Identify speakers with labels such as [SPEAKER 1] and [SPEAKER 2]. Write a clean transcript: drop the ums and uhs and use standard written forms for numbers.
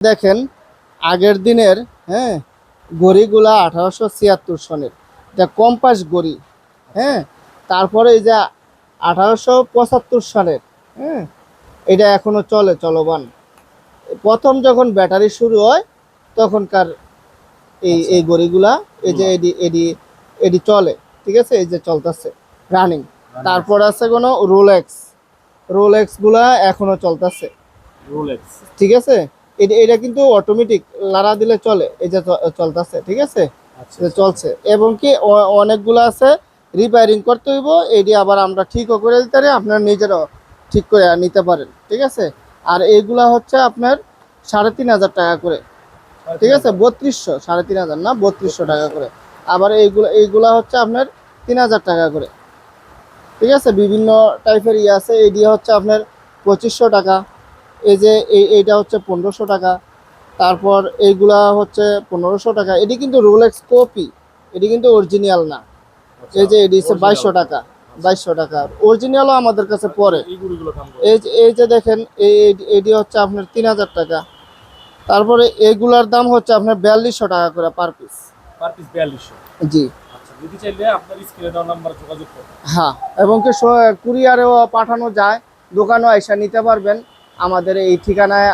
[SPEAKER 1] দেখেন আগের দিনের, হ্যাঁ, ঘড়িগুলা 1876 সনের, এটা কম্পাস ঘড়ি। হ্যাঁ, তারপরে এই যে 1875 সালের, হ্যাঁ, এটা এখনো চলমান। প্রথম যখন ব্যাটারি শুরু হয় তখনকার এই
[SPEAKER 2] আচ্ছা,
[SPEAKER 1] এই ঘড়িগুলা, এই যে
[SPEAKER 2] এগুলা
[SPEAKER 1] এডি এডি এডি চলে, ঠিক আছে, এই যে চলতেছে রানিং।
[SPEAKER 2] রানিং
[SPEAKER 1] তারপর
[SPEAKER 2] আছে।
[SPEAKER 1] আছে কোনো রোলেক্স, রোলেক্স গুলা এখনো চলতেছে,
[SPEAKER 2] রোলেক্স।
[SPEAKER 1] ঠিক আছে। এটা কিন্তু অটোমেটিক লাড়া দিলে চলে, এই যে চলতেছে, ঠিক আছে,
[SPEAKER 2] আচ্ছা,
[SPEAKER 1] এটা
[SPEAKER 2] আচ্ছা, আচ্ছা।
[SPEAKER 1] চলছে। এবং কি অনেকগুলো আছে রিপেয়ারিং করতে হইব, এটি আবার আমরা ঠিকও করে দিতে পারি, আপনার নিজেরও ঠিক করে নিতে পারেন, ঠিক আছে। আর এইগুলা হচ্ছে আপনার 3500 টাকা করে, ঠিক আছে,
[SPEAKER 2] 3500,
[SPEAKER 1] 3200, 3500 না, 3200 টাকা
[SPEAKER 2] 3200।
[SPEAKER 1] করে। আবার এইগুলা হচ্ছে আপনার 3000 টাকা করে, ঠিক আছে। বিভিন্ন টাইপের ইয়ে আছে, এটি হচ্ছে আপনার 2500 টাকা। এই যে এইটা হচ্ছে 1500 টাকা। তারপর এইগুলা হচ্ছে 1500 টাকা। এটি কিন্তু রোলেক্স কপি, এটি কিন্তু অরিজিনাল না।
[SPEAKER 2] আচ্ছা,
[SPEAKER 1] এই যে এটি হচ্ছে
[SPEAKER 2] অরিজিনাল
[SPEAKER 1] 2200 টাকা,
[SPEAKER 2] আচ্ছা।
[SPEAKER 1] 2200 টাকা। অরিজিনালও আমাদের কাছে পড়ে।
[SPEAKER 2] এই গুড়িগুলো দাম কত?
[SPEAKER 1] এই যে দেখেন, এটি হচ্ছে আপনার 3000 টাকা। তারপরে এইগুলার দাম হচ্ছে আপনার 4200 টাকা করে পার পিস।
[SPEAKER 2] Per piece 4200।
[SPEAKER 1] জি।
[SPEAKER 2] আচ্ছা, যদি চাইলে আপনার স্ক্রিনে দেওয়া নাম্বারে যোগাযোগ করুন।
[SPEAKER 1] হ্যাঁ, এবং কি কুরিয়ারেও পাঠানো যায়, দোকানেও এসে নিতে পারবেন আমাদের এই ঠিকানায়।